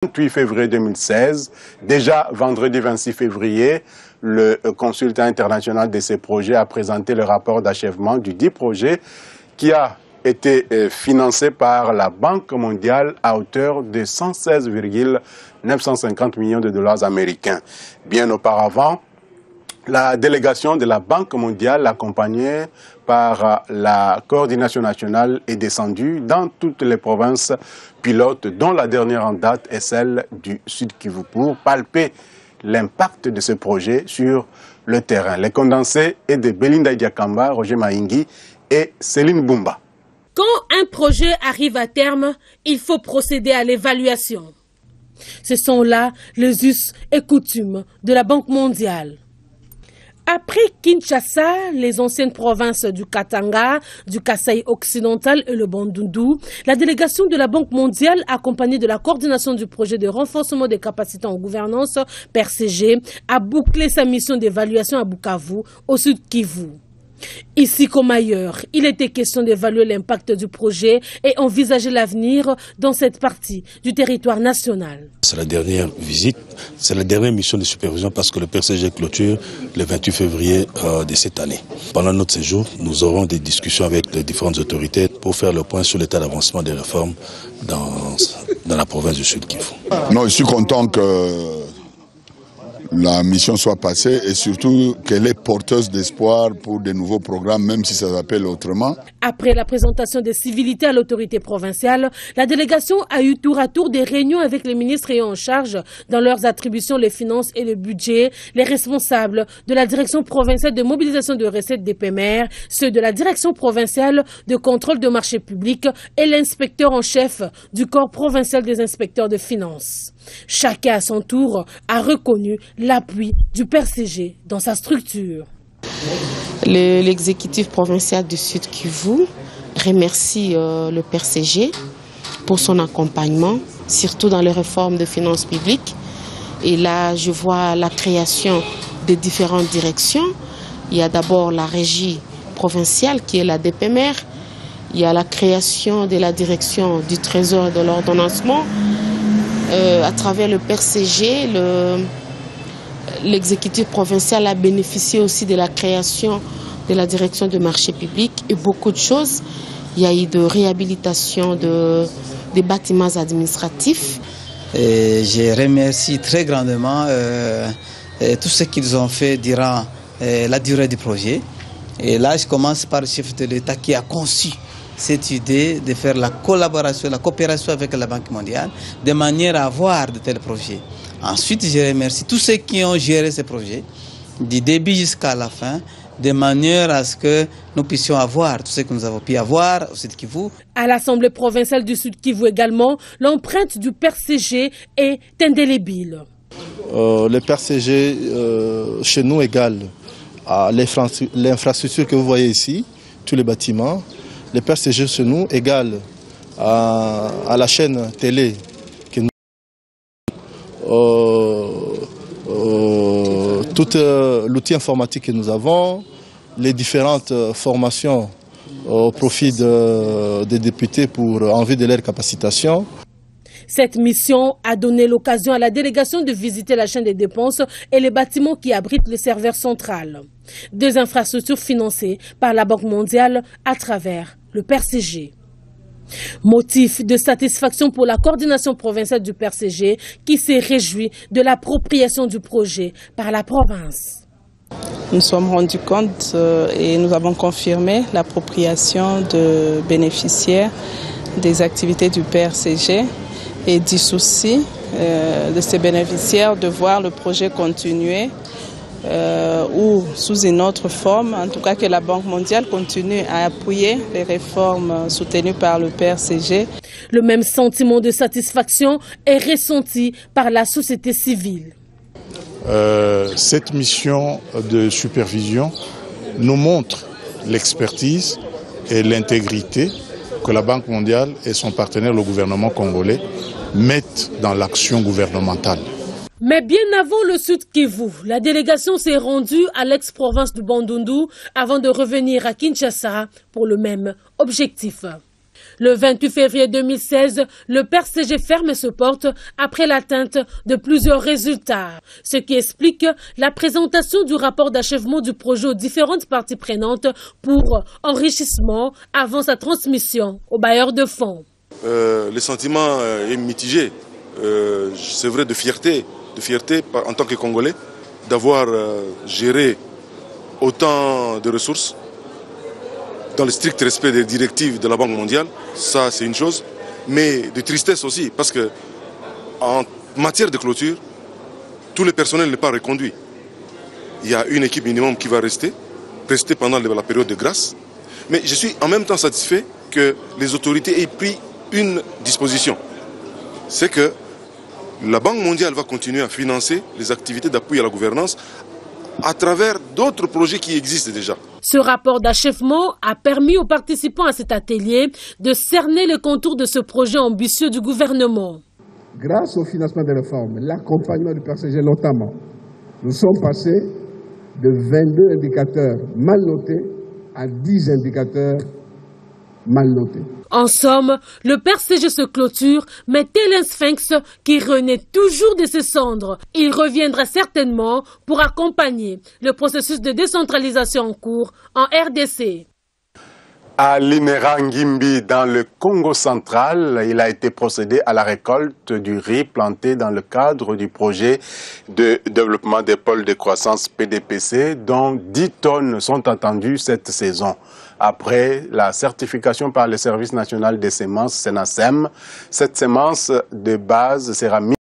28 février 2016, déjà vendredi 26 février, le consultant international de ces projets a présenté le rapport d'achèvement du dit projet qui a été financé par la Banque mondiale à hauteur de 116,950 millions de dollars américains. Bien auparavant, la délégation de la Banque mondiale, accompagnée par la coordination nationale, est descendue dans toutes les provinces pilotes, dont la dernière en date est celle du Sud Kivu, pour palper l'impact de ce projet sur le terrain. Les condensés est de Belinda Diakamba, Roger Maïngui et Céline Bumba. Quand un projet arrive à terme, il faut procéder à l'évaluation. Ce sont là les us et coutumes de la Banque mondiale. Après Kinshasa, les anciennes provinces du Katanga, du Kasaï occidental et le Bandundu, la délégation de la Banque mondiale, accompagnée de la coordination du projet de renforcement des capacités en gouvernance, PRCG, a bouclé sa mission d'évaluation à Bukavu, au Sud Kivu. Ici comme ailleurs, il était question d'évaluer l'impact du projet et envisager l'avenir dans cette partie du territoire national. C'est la dernière visite, c'est la dernière mission de supervision parce que le PRCG clôture le 28 février de cette année. Pendant notre séjour, nous aurons des discussions avec les différentes autorités pour faire le point sur l'état d'avancement des réformes dans la province du Sud Kivu. Non, je suis content que la mission soit passée et surtout qu'elle est porteuse d'espoir pour de nouveaux programmes, même si ça s'appelle autrement. Après la présentation des civilités à l'autorité provinciale, la délégation a eu tour à tour des réunions avec les ministres ayant en charge dans leurs attributions les finances et le budget, les responsables de la direction provinciale de mobilisation de recettes des PMR, ceux de la direction provinciale de contrôle de marchés publics et l'inspecteur en chef du corps provincial des inspecteurs de finances. Chacun à son tour a reconnu l'appui du PRCG dans sa structure. L'exécutif provincial du Sud Kivu remercie le PRCG pour son accompagnement, surtout dans les réformes de finances publiques. Et là, je vois la création de différentes directions. Il y a d'abord la régie provinciale qui est la DPMR. Il y a la création de la direction du Trésor et de l'ordonnancement. À travers le PRCG, l'exécutif provincial a bénéficié aussi de la création de la direction de marché public et beaucoup de choses. Il y a eu de réhabilitation des bâtiments administratifs. Et je remercie très grandement tout ce qu'ils ont fait durant la durée du projet. Et là, je commence par le chef de l'État qui a conçu cette idée de faire la collaboration, la coopération avec la Banque mondiale, de manière à avoir de tels projets. Ensuite, je remercie tous ceux qui ont géré ces projets, du début jusqu'à la fin, de manière à ce que nous puissions avoir tout ce que nous avons pu avoir au Sud Kivu. À l'Assemblée provinciale du Sud Kivu également, l'empreinte du PRCG est indélébile. Le PRCG chez nous égale à l'infrastructure que vous voyez ici, tous les bâtiments. Le PRCG chez nous égale à la chaîne télé que nous tout l'outil informatique que nous avons, les différentes formations au profit des députés en vue de leur capacitation. Cette mission a donné l'occasion à la délégation de visiter la chaîne des dépenses et les bâtiments qui abritent le serveur central. Des infrastructures financées par la Banque mondiale à travers le PRCG. Motif de satisfaction pour la coordination provinciale du PRCG qui s'est réjouie de l'appropriation du projet par la province. Nous sommes rendus compte et nous avons confirmé l'appropriation de bénéficiaires des activités du PRCG et du souci de ces bénéficiaires de voir le projet continuer ou sous une autre forme, en tout cas que la Banque mondiale continue à appuyer les réformes soutenues par le PRCG. Le même sentiment de satisfaction est ressenti par la société civile. Cette mission de supervision nous montre l'expertise et l'intégrité que la Banque mondiale et son partenaire, le gouvernement congolais, mettent dans l'action gouvernementale. Mais bien avant le Sud Kivu, la délégation s'est rendue à l'ex-province du Bandundu avant de revenir à Kinshasa pour le même objectif. Le 28 février 2016, le PRCG ferme ses portes après l'atteinte de plusieurs résultats, ce qui explique la présentation du rapport d'achèvement du projet aux différentes parties prenantes pour enrichissement avant sa transmission aux bailleurs de fonds. Le sentiment est mitigé. C'est vrai de fierté en tant que Congolais d'avoir géré autant de ressources dans le strict respect des directives de la Banque mondiale. Ça, c'est une chose, mais de tristesse aussi, parce que en matière de clôture, tout le personnel n'est pas reconduit. Il y a une équipe minimum qui va rester pendant la période de grâce, mais je suis en même temps satisfait que les autorités aient pris une disposition. C'est que la Banque mondiale va continuer à financer les activités d'appui à la gouvernance à travers d'autres projets qui existent déjà. Ce rapport d'achèvement a permis aux participants à cet atelier de cerner les contours de ce projet ambitieux du gouvernement. Grâce au financement des réformes, l'accompagnement du PRCG notamment, nous sommes passés de 22 indicateurs mal notés à 10 indicateurs mal notés. En somme, le PRCG se clôture, mais tel un sphinx qui renaît toujours de ses cendres. Il reviendra certainement pour accompagner le processus de décentralisation en cours en RDC. À Limera-Ngimbi, dans le Congo central, il a été procédé à la récolte du riz planté dans le cadre du projet de développement des pôles de croissance PDPC, dont 10 tonnes sont attendues cette saison. Après la certification par le Service national des semences, SENASEM, cette semence de base sera mise